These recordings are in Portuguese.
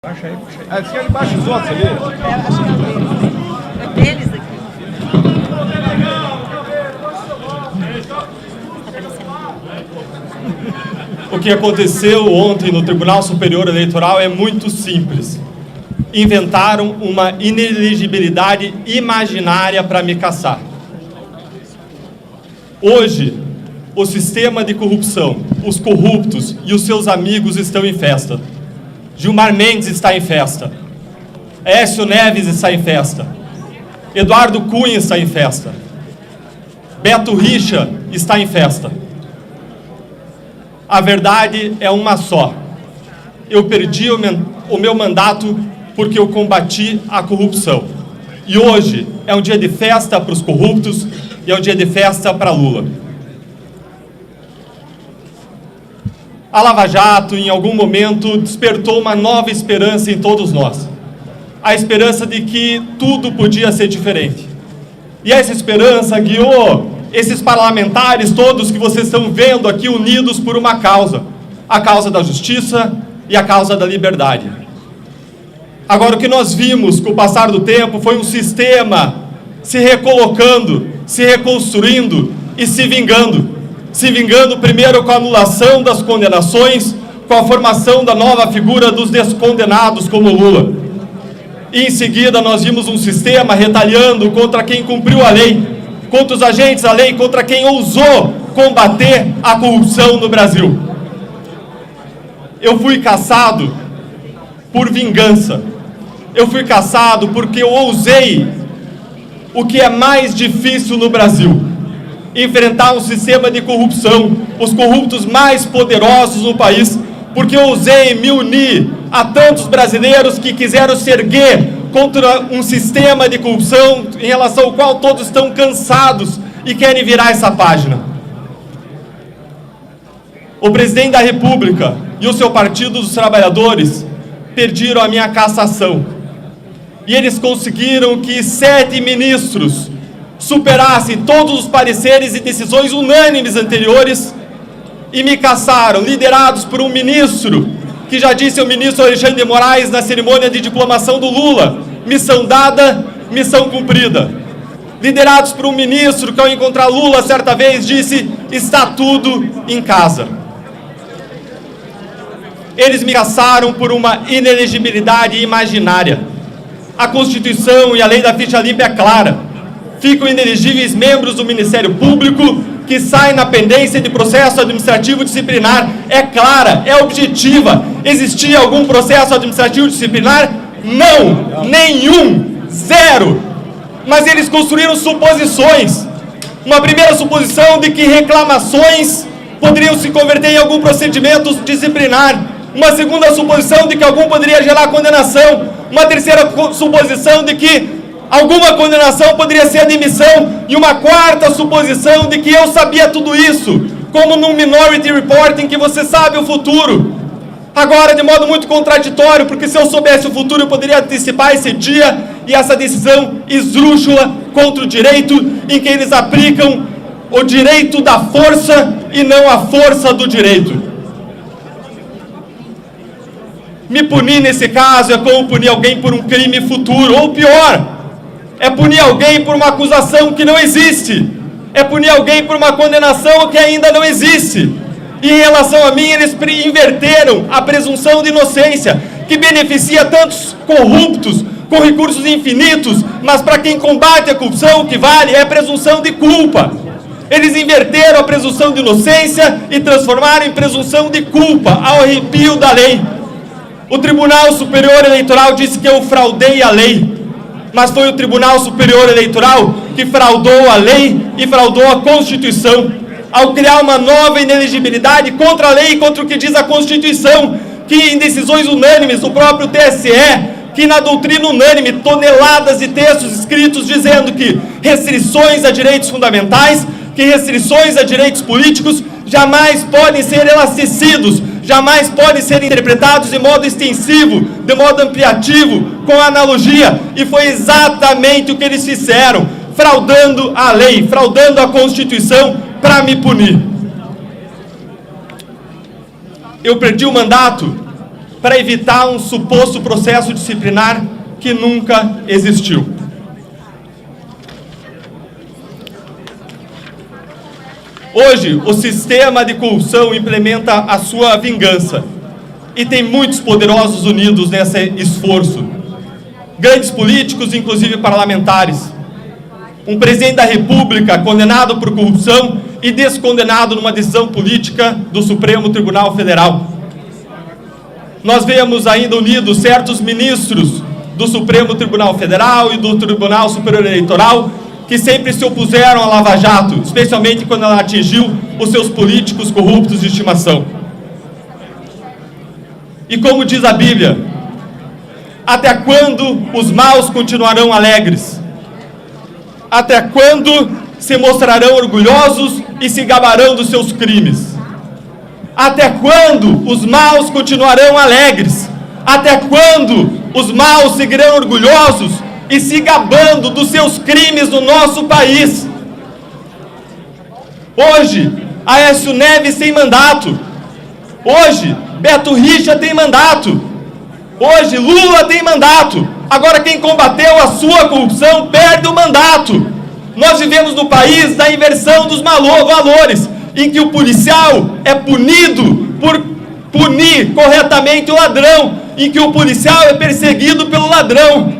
Baixa aí, puxa aí. Diz que ele baixa os outros ali. Acho que é deles aqui. O que aconteceu ontem no Tribunal Superior Eleitoral é muito simples. Inventaram uma inelegibilidade imaginária para me caçar. Hoje, o sistema de corrupção, os corruptos e os seus amigos estão em festa. Gilmar Mendes está em festa. Aécio Neves está em festa. Eduardo Cunha está em festa. Beto Richa está em festa. A verdade é uma só. Eu perdi o meu mandato porque eu combati a corrupção. E hoje é um dia de festa para os corruptos e é um dia de festa para Lula. A Lava Jato, em algum momento, despertou uma nova esperança em todos nós. A esperança de que tudo podia ser diferente. E essa esperança guiou esses parlamentares todos que vocês estão vendo aqui unidos por uma causa. A causa da justiça e a causa da liberdade. Agora, o que nós vimos com o passar do tempo foi um sistema se recolocando, se reconstruindo e se vingando. Se vingando primeiro com a anulação das condenações, com a formação da nova figura dos descondenados como Lula. E em seguida nós vimos um sistema retalhando contra quem cumpriu a lei, contra os agentes da lei, contra quem ousou combater a corrupção no Brasil. Eu fui caçado por vingança. Eu fui caçado porque eu ousei o que é mais difícil no Brasil: enfrentar um sistema de corrupção, os corruptos mais poderosos no país, porque eu ousei me unir a tantos brasileiros que quiseram se erguer contra um sistema de corrupção em relação ao qual todos estão cansados e querem virar essa página. O presidente da República e o seu Partido dos Trabalhadores pediram a minha cassação. E eles conseguiram que 7 ministros superassem todos os pareceres e decisões unânimes anteriores e me cassaram, liderados por um ministro que já disse ao ministro Alexandre de Moraes na cerimônia de diplomação do Lula: missão dada, missão cumprida. Liderados por um ministro que, ao encontrar Lula certa vez, disse: está tudo em casa. Eles me cassaram por uma inelegibilidade imaginária. A Constituição e a lei da ficha limpa é clara. Ficam inelegíveis membros do Ministério Público que saem na pendência de processo administrativo disciplinar. É clara, é objetiva. Existia algum processo administrativo disciplinar? Não, nenhum, zero. Mas eles construíram suposições. Uma primeira suposição de que reclamações poderiam se converter em algum procedimento disciplinar. Uma segunda suposição de que algum poderia gerar condenação. Uma terceira suposição de que alguma condenação poderia ser admissão. E uma quarta suposição de que eu sabia tudo isso, como num Minority Report em que você sabe o futuro. Agora, de modo muito contraditório, porque se eu soubesse o futuro, eu poderia antecipar esse dia e essa decisão esdrúxula contra o direito, em que eles aplicam o direito da força e não a força do direito. Me punir nesse caso é como punir alguém por um crime futuro, ou pior, é punir alguém por uma acusação que não existe. É punir alguém por uma condenação que ainda não existe. E em relação a mim, eles inverteram a presunção de inocência, que beneficia tantos corruptos com recursos infinitos, mas para quem combate a corrupção, o que vale é a presunção de culpa. Eles inverteram a presunção de inocência e transformaram em presunção de culpa, ao arrepio da lei. O Tribunal Superior Eleitoral disse que eu fraudei a lei. Mas foi o Tribunal Superior Eleitoral que fraudou a lei e fraudou a Constituição, ao criar uma nova inelegibilidade contra a lei e contra o que diz a Constituição, que em decisões unânimes, o próprio TSE, que na doutrina unânime, toneladas de textos escritos dizendo que restrições a direitos fundamentais, que restrições a direitos políticos jamais podem ser elasticidos, jamais podem ser interpretados de modo extensivo, de modo ampliativo, com analogia. E foi exatamente o que eles fizeram, fraudando a lei, fraudando a Constituição para me punir. Eu perdi o mandato para evitar um suposto processo disciplinar que nunca existiu. Hoje, o sistema de corrupção implementa a sua vingança e tem muitos poderosos unidos nesse esforço. Grandes políticos, inclusive parlamentares. Um presidente da República condenado por corrupção e descondenado numa decisão política do Supremo Tribunal Federal. Nós vemos ainda unidos certos ministros do Supremo Tribunal Federal e do Tribunal Superior Eleitoral que sempre se opuseram à Lava Jato, especialmente quando ela atingiu os seus políticos corruptos de estimação. E como diz a Bíblia, até quando os maus continuarão alegres? Até quando se mostrarão orgulhosos e se gabarão dos seus crimes? Até quando os maus continuarão alegres? Até quando os maus seguirão orgulhosos e se gabando dos seus crimes no nosso país? Hoje, Aécio Neves tem mandato. Hoje, Beto Richa tem mandato. Hoje, Lula tem mandato. Agora, quem combateu a sua corrupção perde o mandato. Nós vivemos no país da inversão dos valores, em que o policial é punido por punir corretamente o ladrão, em que o policial é perseguido pelo ladrão.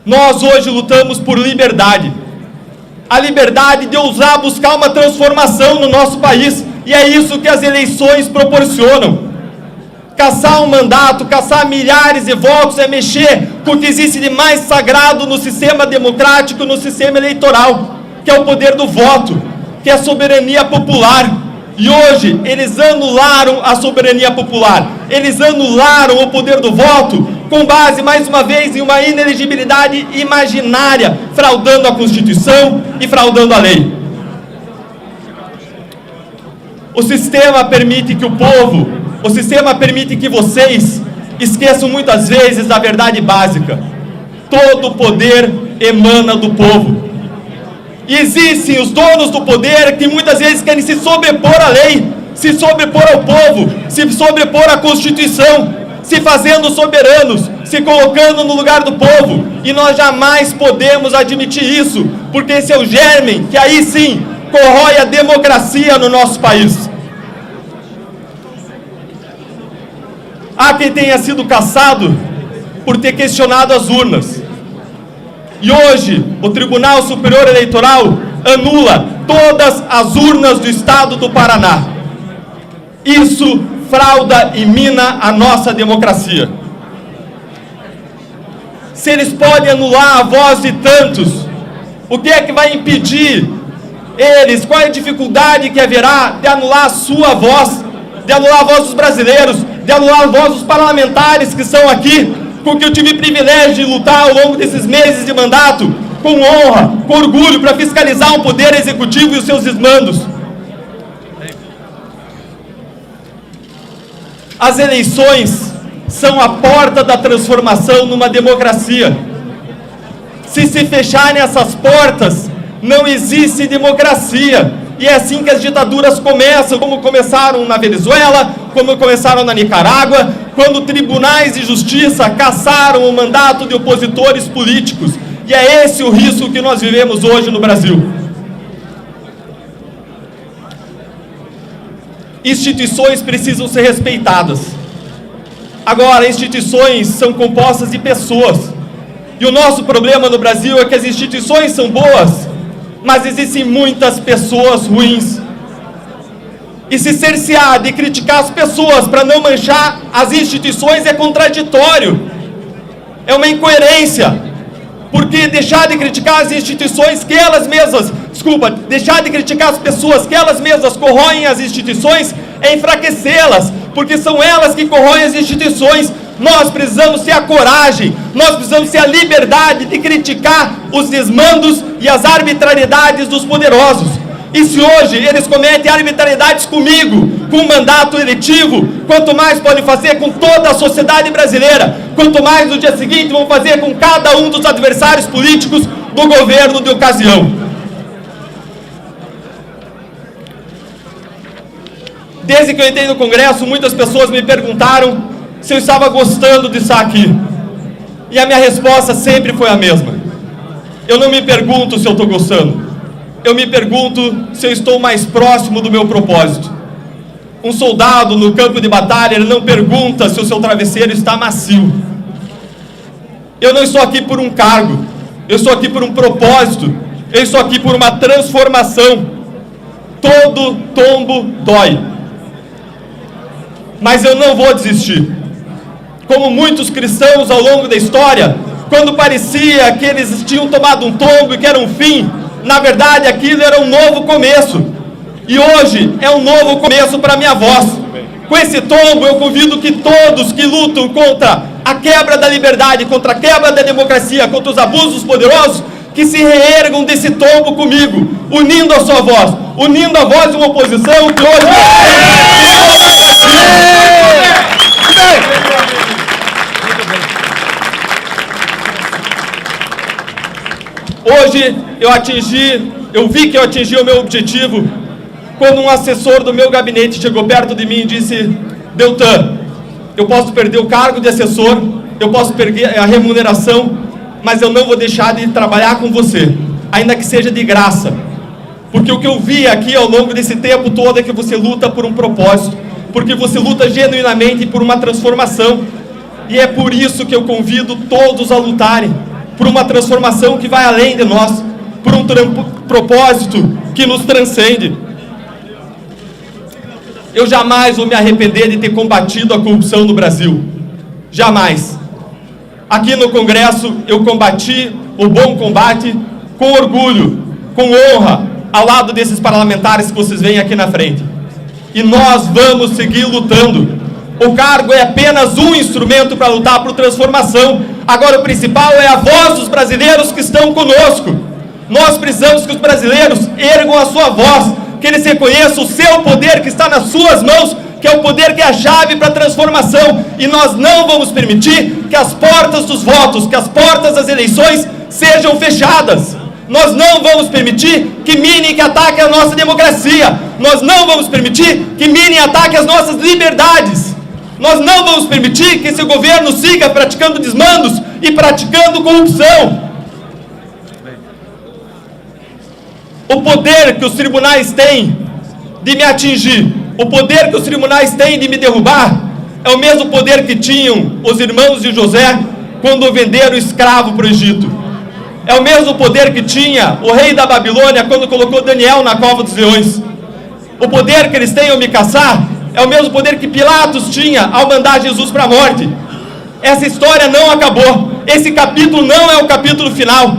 Nós hoje lutamos por liberdade. A liberdade de ousar buscar uma transformação no nosso país. E é isso que as eleições proporcionam. Caçar um mandato, caçar milhares de votos é mexer com o que existe de mais sagrado no sistema democrático, no sistema eleitoral, que é o poder do voto, que é a soberania popular. E hoje eles anularam a soberania popular, eles anularam o poder do voto com base, mais uma vez, em uma inelegibilidade imaginária, fraudando a Constituição e fraudando a lei. O sistema permite que o sistema permite que vocês esqueçam muitas vezes da verdade básica. Todo o poder emana do povo. E existem os donos do poder que muitas vezes querem se sobrepor à lei, se sobrepor ao povo, se sobrepor à Constituição, se fazendo soberanos, se colocando no lugar do povo. E nós jamais podemos admitir isso, porque esse é o germe que aí sim corrói a democracia no nosso país. Há quem tenha sido caçado por ter questionado as urnas. E hoje, o Tribunal Superior Eleitoral anula todas as urnas do estado do Paraná. Isso frauda e mina a nossa democracia. Se eles podem anular a voz de tantos, o que é que vai impedir eles? Qual é a dificuldade que haverá de anular a sua voz, de anular a voz dos brasileiros, de anular a voz dos parlamentares que estão aqui, com que eu tive o privilégio de lutar ao longo desses meses de mandato, com honra, com orgulho, para fiscalizar o poder executivo e os seus desmandos. As eleições são a porta da transformação numa democracia. Se fecharem essas portas, não existe democracia. E é assim que as ditaduras começam, como começaram na Venezuela, como começaram na Nicarágua, quando tribunais de justiça caçaram o mandato de opositores políticos. E é esse o risco que nós vivemos hoje no Brasil. Instituições precisam ser respeitadas. Agora, instituições são compostas de pessoas. E o nosso problema no Brasil é que as instituições são boas, mas existem muitas pessoas ruins. E se cercear de criticar as pessoas para não manchar as instituições é contraditório. É uma incoerência. Porque deixar de criticar as instituições que elas mesmas, deixar de criticar as pessoas que elas mesmas corroem as instituições é enfraquecê-las, porque são elas que corroem as instituições. Nós precisamos ter a coragem, nós precisamos ter a liberdade de criticar os desmandos e as arbitrariedades dos poderosos. E se hoje eles cometem arbitrariedades comigo, com um mandato eletivo, quanto mais podem fazer com toda a sociedade brasileira, quanto mais no dia seguinte vão fazer com cada um dos adversários políticos do governo de ocasião. Desde que eu entrei no Congresso, muitas pessoas me perguntaram se eu estava gostando de estar aqui. E a minha resposta sempre foi a mesma. Eu não me pergunto se eu estou gostando. Eu me pergunto se eu estou mais próximo do meu propósito. Um soldado no campo de batalha, ele não pergunta se o seu travesseiro está macio. Eu não estou aqui por um cargo. Eu estou aqui por um propósito. Eu estou aqui por uma transformação. Todo tombo dói. Mas eu não vou desistir. Como muitos cristãos ao longo da história, quando parecia que eles tinham tomado um tombo e que era um fim, na verdade aquilo era um novo começo. E hoje é um novo começo para a minha voz. Com esse tombo eu convido que todos que lutam contra a quebra da liberdade, contra a quebra da democracia, contra os abusos poderosos, que se reergam desse tombo comigo, unindo a sua voz, unindo a voz de uma oposição que hoje... Hoje eu vi que eu atingi o meu objetivo quando um assessor do meu gabinete chegou perto de mim e disse: Deltan, eu posso perder o cargo de assessor, eu posso perder a remuneração, mas eu não vou deixar de trabalhar com você, ainda que seja de graça. Porque o que eu vi aqui ao longo desse tempo todo é que você luta por um propósito, porque você luta genuinamente por uma transformação. E é por isso que eu convido todos a lutarem por uma transformação que vai além de nós, por um propósito que nos transcende. Eu jamais vou me arrepender de ter combatido a corrupção no Brasil. Jamais. Aqui no Congresso eu combati o bom combate com orgulho, com honra, ao lado desses parlamentares que vocês veem aqui na frente. E nós vamos seguir lutando. O cargo é apenas um instrumento para lutar por transformação. Agora o principal é a voz dos brasileiros que estão conosco. Nós precisamos que os brasileiros ergam a sua voz, que eles reconheçam o seu poder que está nas suas mãos, que é o poder que é a chave para a transformação. E nós não vamos permitir que as portas dos votos, que as portas das eleições sejam fechadas. Nós não vamos permitir que minem, que ataquem a nossa democracia. Nós não vamos permitir que minem e ataquem as nossas liberdades. Nós não vamos permitir que esse governo siga praticando desmandos e praticando corrupção. O poder que os tribunais têm de me atingir, o poder que os tribunais têm de me derrubar, é o mesmo poder que tinham os irmãos de José quando venderam o escravo para o Egito. É o mesmo poder que tinha o rei da Babilônia quando colocou Daniel na cova dos leões. O poder que eles têm ao me caçar é o mesmo poder que Pilatos tinha ao mandar Jesus para a morte. Essa história não acabou. Esse capítulo não é o capítulo final.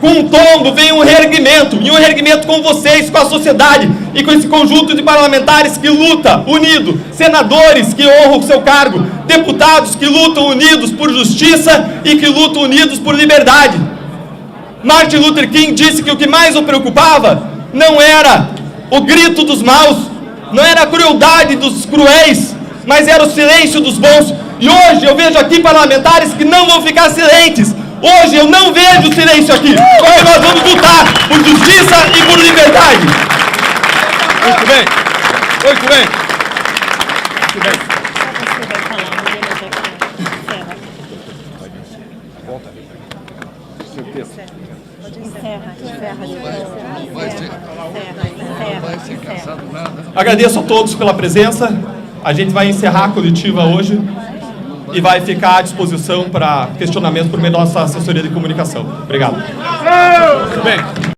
Com um tombo vem um reerguimento, e um reerguimento com vocês, com a sociedade, e com esse conjunto de parlamentares que luta unido, senadores que honram o seu cargo, deputados que lutam unidos por justiça e que lutam unidos por liberdade. Martin Luther King disse que o que mais o preocupava não era o grito dos maus, não era a crueldade dos cruéis, mas era o silêncio dos bons. E hoje eu vejo aqui parlamentares que não vão ficar silentes. Hoje eu não vejo silêncio aqui, porque nós vamos lutar por justiça e por liberdade. Muito bem, muito bem. Muito bem. Você vai falar, Agradeço a todos pela presença. A gente vai encerrar a coletiva hoje e vai ficar à disposição para questionamentos por meio da nossa assessoria de comunicação. Obrigado. Muito bem.